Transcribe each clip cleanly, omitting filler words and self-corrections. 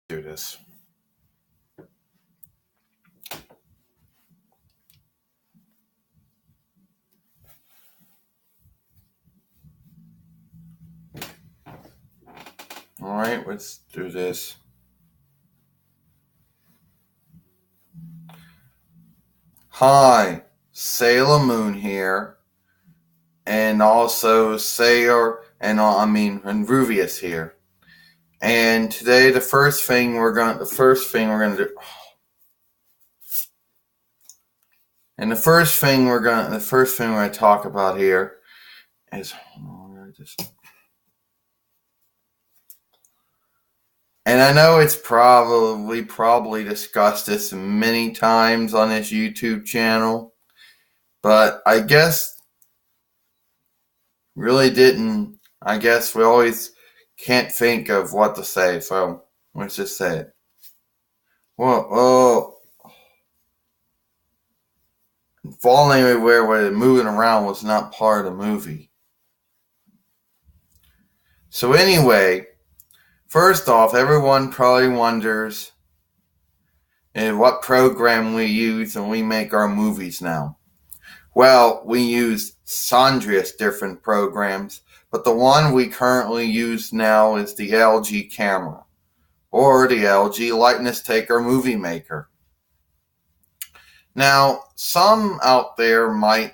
Do this. All right, let's do this. Hi, Sailor Moon here, and also and Rubeus here. And today, the first thing we're gonna do, and the first thing we're gonna talk about here is, and I know it's probably discussed this many times on this YouTube channel, but I guess really didn't. I guess we always can't think of what to say, so let's just say it. Well, falling everywhere where moving around was not part of the movie. So anyway, first off, everyone probably wonders what program we use when we make our movies now. Well, we use sundry different programs, but the one we currently use now is the LG camera, or the LG Likeness Taker Movie Maker. Now, some out there might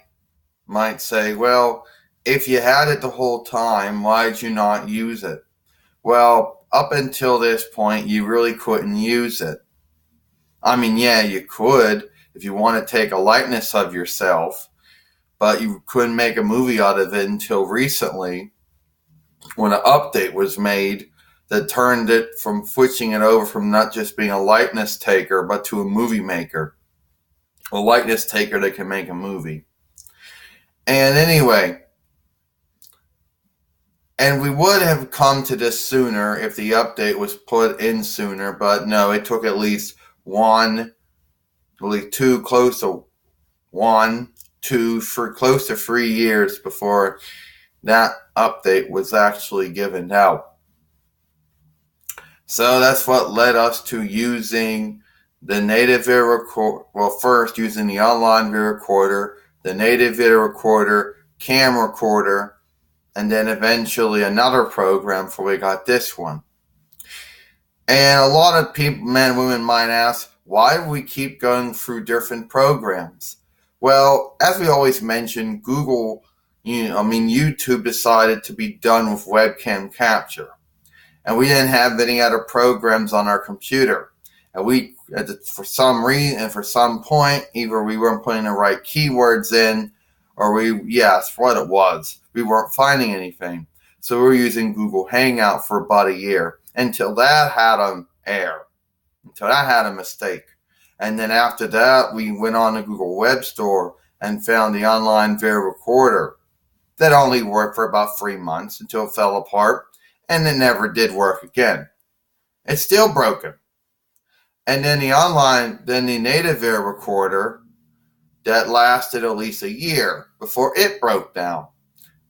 say, well, if you had it the whole time, why'd you not use it? Well, up until this point, you really couldn't use it. I mean, yeah, you could if you want to take a likeness of yourself, but you couldn't make a movie out of it until recently when an update was made that turned it from switching it over from not just being a likeness taker, but to a movie maker. A likeness taker that can make a movie. And anyway, and we would have come to this sooner if the update was put in sooner, but no, it took at least close to 3 years before that update was actually given out. So that's what led us to using the native video recorder. Well, first using the online video recorder, the native video recorder, cam recorder, and then eventually another program before we got this one. And a lot of people, men and women, might ask, why do we keep going through different programs? Well, as we always mention, YouTube decided to be done with webcam capture. And we didn't have any other programs on our computer. And for some point, either we weren't putting the right keywords in, or that's what it was. We weren't finding anything. So we were using Google Hangout for about a year until that had an error, until that had a mistake. And then after that, we went on the Google Web Store and found the online video recorder. That only worked for about 3 months until it fell apart, and it never did work again. It's still broken. And then the native video recorder, that lasted at least a year before it broke down.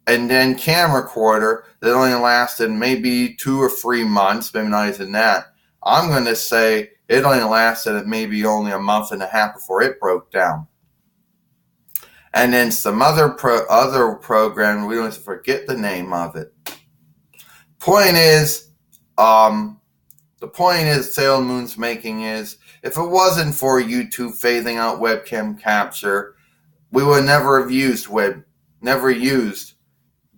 And then cam recorder that only lasted maybe 2 or 3 months, maybe not even that. I'm going to say it only lasted maybe only a month and a half before it broke down. And then some other program, we don't forget the name of it. The point is Sailor Moon's making is, if it wasn't for YouTube phasing out webcam capture, we would never have used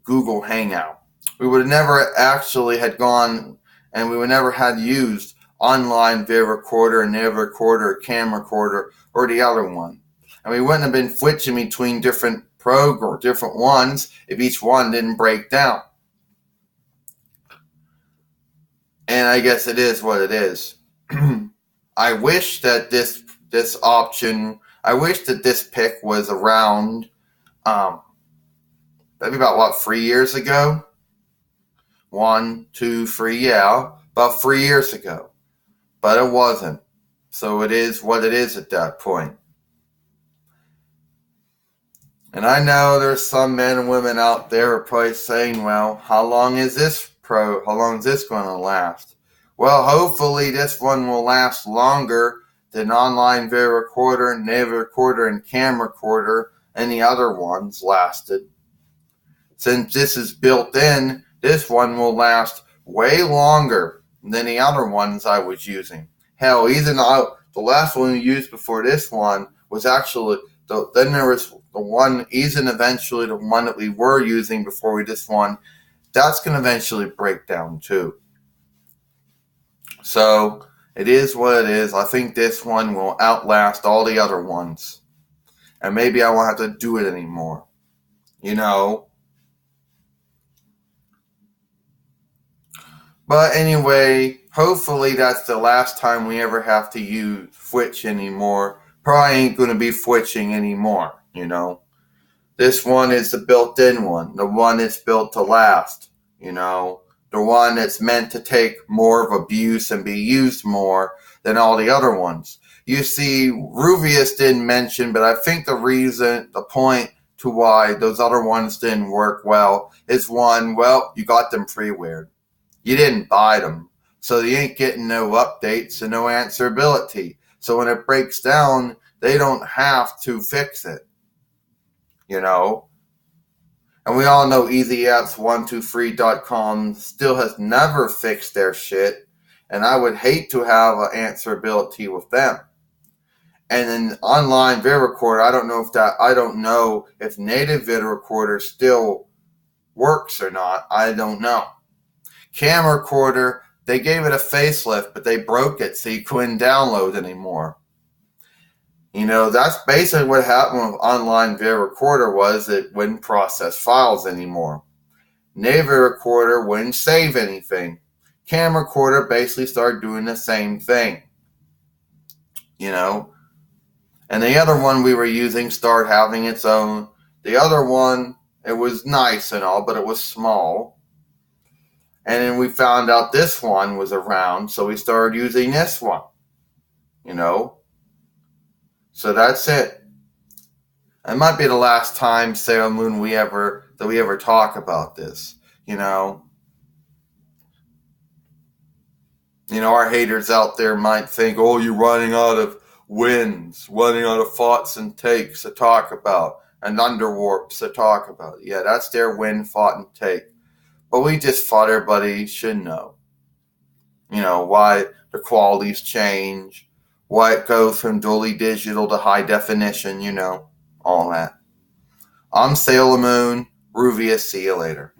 Google Hangout. We would have never actually had gone, and we would never had used online video recorder, native recorder, cam recorder, or the other one. And we wouldn't have been switching between different ones if each one didn't break down. And I guess it is what it is. I wish that this pick was around, maybe about 3 years ago? 1, 2, 3, about 3 years ago. But it wasn't. So it is what it is at that point. And I know there's some men and women out there who are probably saying, well, how long is this going to last? Well, hopefully this one will last longer than online video recorder, nav recorder, and cam recorder and the other ones lasted. Since this is built in, this one will last way longer than the other ones I was using. Hell, even the last one we used before this one was actually, then there was the one, even eventually the one that we were using before this one, that's going to eventually break down too. So, it is what it is. I think this one will outlast all the other ones. And maybe I won't have to do it anymore. You know? But anyway, hopefully that's the last time we ever have to use Twitch anymore. Probably ain't going to be Twitching anymore, you know? This one is the built-in one. The one that's built to last, you know? The one that's meant to take more of abuse and be used more than all the other ones. You see, Rubeus didn't mention, but I think the point to why those other ones didn't work well is one, well, you got them freeware. You didn't buy them, so you ain't getting no updates and no answerability. So when it breaks down, they don't have to fix it, you know? And we all know EasyApps123.com still has never fixed their shit, and I would hate to have an answerability with them. And then online video recorder, I don't know if native video recorder still works or not. I don't know. Cam recorder, they gave it a facelift, but they broke it so you couldn't download anymore. You know, that's basically what happened with online video recorder was it wouldn't process files anymore. Native recorder wouldn't save anything. Cam recorder basically started doing the same thing. You know? And the other one we were using started having its own. The other one, it was nice and all, but it was small. And then we found out this one was around, so we started using this one. You know? So that's it. It might be the last time, Sailor Moon, we ever talk about this. You know? You know, our haters out there might think, oh, you're running out of wins, running out of thoughts and takes to talk about, and underwarps to talk about. Yeah, that's their win, fought, and take. But we just thought everybody should know. You know, why the qualities change, why it goes from dually digital to high definition, you know, all that. I'm Sailor Moon, Rubeus, see you later.